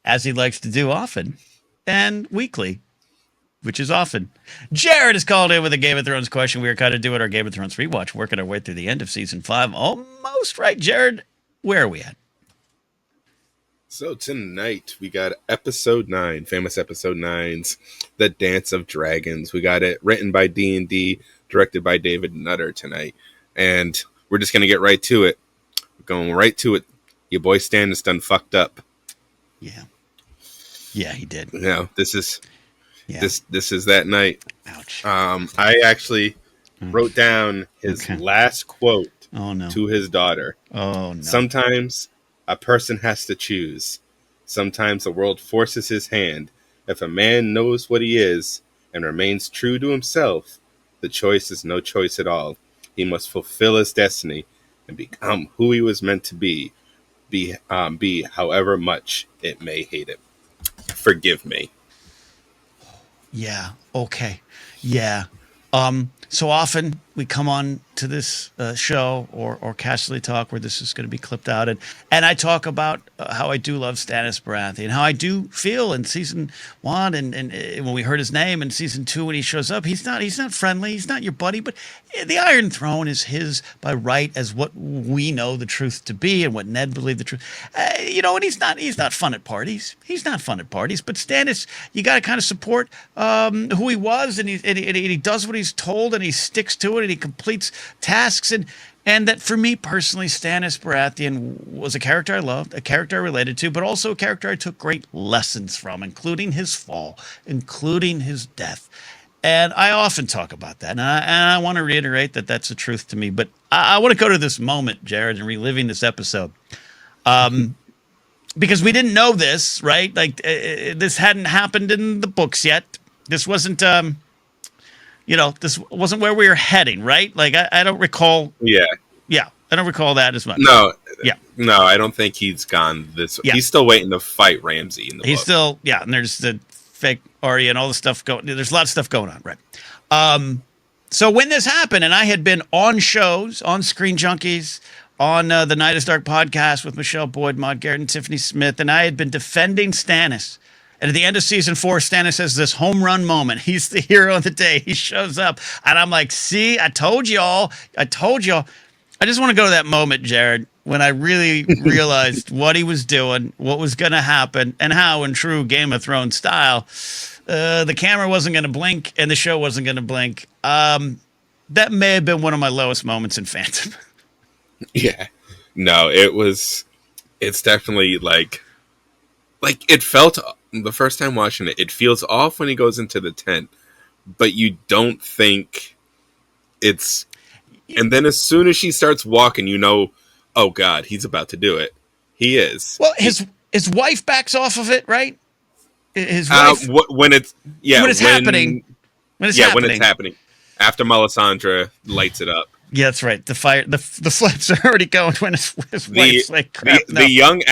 as he likes to do often, and weekly, which is often. Jared is called in with a Game of Thrones question. We are kind of doing our Game of Thrones rewatch, working our way through the end of season 5. Almost right, Jared. Where are we at? So tonight we got episode 9, famous episode 9's The Dance of Dragons. We got it written by D&D, directed by David Nutter tonight. And we're just going to get right to it. We're going right to it. Your boy Stannis done fucked up. Yeah. Yeah, he did. This is that night. Ouch. I actually wrote down his last quote to his daughter. Oh, no. Sometimes a person has to choose. Sometimes the world forces his hand. If a man knows what he is and remains true to himself, the choice is no choice at all. He must fulfill his destiny and become who he was meant to be however much it may hate him. Forgive me. Yeah. Okay. Yeah. So often we come on to this show or Casterly Talk where this is going to be clipped out, and I talk about how I do love Stannis Baratheon and how I do feel in season 1 and when we heard his name in season 2 when he shows up, he's not friendly, he's not your buddy, but the Iron Throne is his by right as what we know the truth to be and what Ned believed the truth. And he's not fun at parties. He's not fun at parties. But Stannis, you got to kind of support who he was, and he does what he's told, and he sticks to it, and he completes tasks, and that for me personally, Stannis Baratheon was a character I loved, a character I related to, but also a character I took great lessons from, including his fall, including his death. And I often talk about that, and I want to reiterate that that's the truth to me. But I want to go to this moment, Jared, and reliving this episode. Because we didn't know this, right? Like, this hadn't happened in the books yet. This wasn't... this wasn't where we were heading, right? Like, I don't recall. Yeah. Yeah. I don't recall that as much. No. Yeah. No, I don't think he's gone this way. Yeah. He's still waiting to fight Ramsay in the book. He's still, and there's the fake Arya and all the stuff going. There's a lot of stuff going on, right? So when this happened, and I had been on shows, on Screen Junkies, on the Night is Dark podcast with Michelle Boyd, Maude Garrett, and Tiffany Smith, and I had been defending Stannis. And at the end of season 4, Stannis has this home run moment. He's the hero of the day. He shows up. And I'm like, see, I told y'all. I just want to go to that moment, Jared, when I really realized what he was doing, what was going to happen, and how, in true Game of Thrones style, the camera wasn't going to blink and the show wasn't going to blink. That may have been one of my lowest moments in fandom. Yeah. No, it's definitely like it felt... The first time watching it, it feels off when he goes into the tent, but you don't think it's... And then as soon as she starts walking, oh God, he's about to do it. He is. Well, his wife backs off of it, right? His wife... when it's happening. When it's happening. After Melisandre lights it up. Yeah, that's right. The flames are already going when his wife's like, crap, the young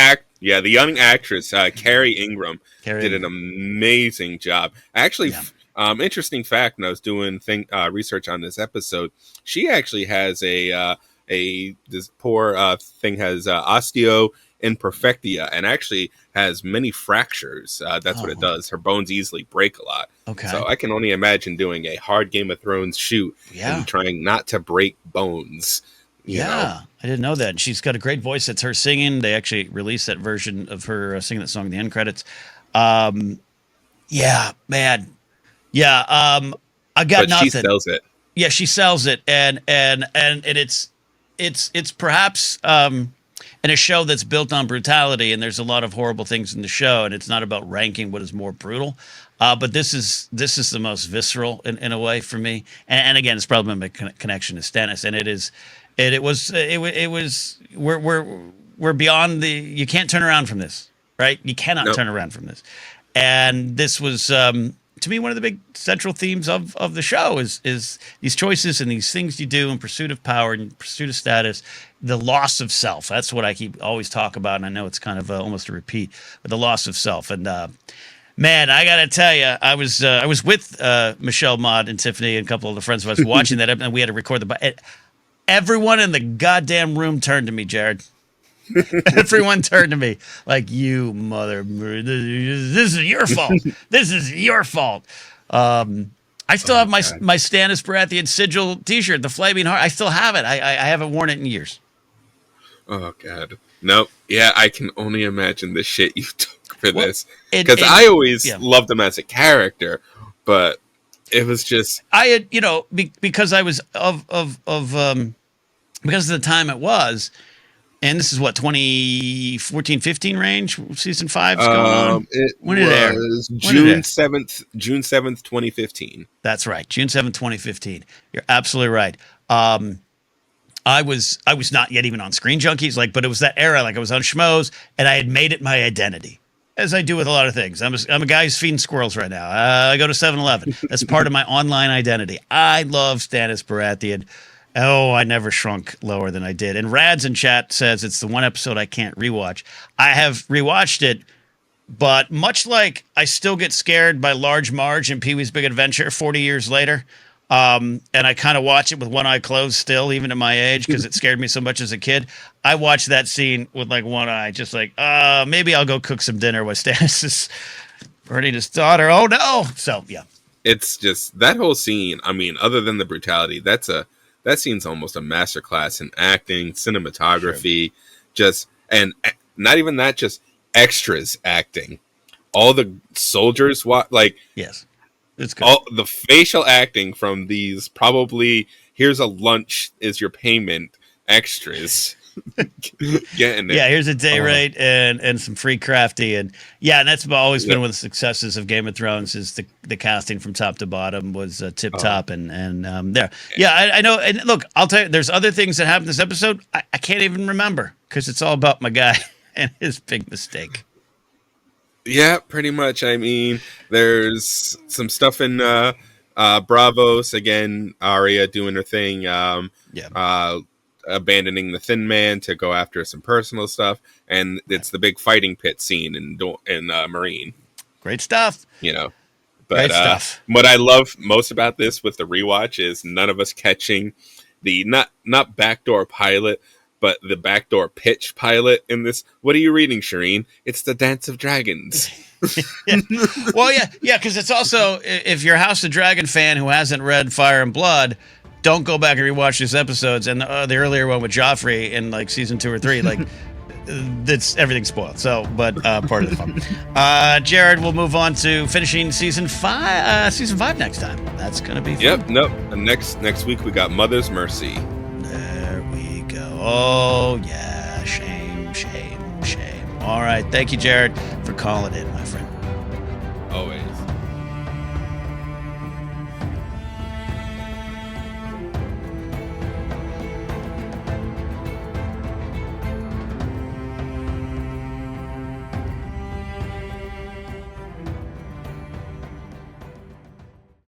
actress, Carrie Ingram, did an amazing job. Actually, interesting fact, when I was doing research on this episode, she actually has this poor thing has osteoimperfectia and actually has many fractures. That's what it does. Her bones easily break a lot. Okay. So I can only imagine doing a hard Game of Thrones shoot and trying not to break bones. You know? I didn't know that. And she's got a great voice. That's her singing. They actually released that version of her singing that song in the end credits. Yeah, man. Yeah, I got nothing. She sells it. Yeah, she sells it, and it's perhaps in a show that's built on brutality, and there's a lot of horrible things in the show, and it's not about ranking what is more brutal. But this is the most visceral in a way for me, and again, it's probably my connection to Stannis, and it was we're beyond the, you can't turn around from this, right? You cannot turn around from this, and this was to me one of the big central themes of the show is these choices and these things you do in pursuit of power and pursuit of status, the loss of self. That's what I always talk about, and I know it's kind of almost a repeat, but the loss of self. And man, I gotta tell you, I was with Michelle, Maude, and Tiffany, and a couple of the friends of us watching that, and we had to record everyone in the goddamn room turned to me, Jared. Everyone turned to me like, "You mother, this is your fault. This is your fault." I still have my Stannis Baratheon sigil T-shirt, the Flaming Heart. I still have it. I haven't worn it in years. Oh God, nope. Yeah, I can only imagine the shit you took for this, because I always loved him as a character, but it was just I had, because I was because of the time it was. And this is what, 2014, 15 range? Season 5 is going on? When it was June 7th, 2015. That's right, June 7th, 2015. You're absolutely right. I was not yet even on Screen Junkies, but it was that era. I was on Schmoes, and I had made it my identity, as I do with a lot of things. I'm a guy who's feeding squirrels right now. I go to 7-Eleven. That's part of my online identity. I love Stannis Baratheon. Oh, I never shrunk lower than I did. And Rads in chat says it's the one episode I can't rewatch. I have rewatched it, but much like I still get scared by Large Marge and Pee-wee's Big Adventure 40 years later, and I kind of watch it with one eye closed still, even at my age, because it scared me so much as a kid. I watch that scene with one eye, just maybe I'll go cook some dinner while Stannis is burning his daughter. Oh, no. So, yeah. It's just that whole scene. I mean, other than the brutality, that scene's almost a masterclass in acting, cinematography, and not even that, just extras acting. All the soldiers, yes, it's good. All the facial acting from these probably here's a lunch is your payment extras. Getting it. Yeah, here's a day rate and some free crafty, and that's always been one of the successes of Game of Thrones is the casting from top to bottom was tip top and there. Yeah, I know. And look, I'll tell you, there's other things that happened this episode I can't even remember because it's all about my guy and his big mistake. Yeah, pretty much. I mean, there's some stuff in Bravos again. Arya doing her thing. Abandoning the Thin Man to go after some personal stuff, and it's the big fighting pit scene in Marine. Great stuff, But great stuff. What I love most about this with the rewatch is none of us catching the not backdoor pilot, but the backdoor pitch pilot in this. What are you reading, Shireen? It's the Dance of Dragons. Yeah. Well, yeah, because it's also, if you're a House of Dragon fan who hasn't read Fire and Blood, don't go back and rewatch these episodes. And the earlier one with Joffrey in season 2 or 3, that's everything spoiled. So, but part of the fun. Jared, we'll move on to finishing season 5. Season 5 next time. That's gonna be fun. Yep. Nope. And next week we got Mother's Mercy. There we go. Oh yeah. Shame. All right. Thank you, Jared, for calling in, my friend. Always.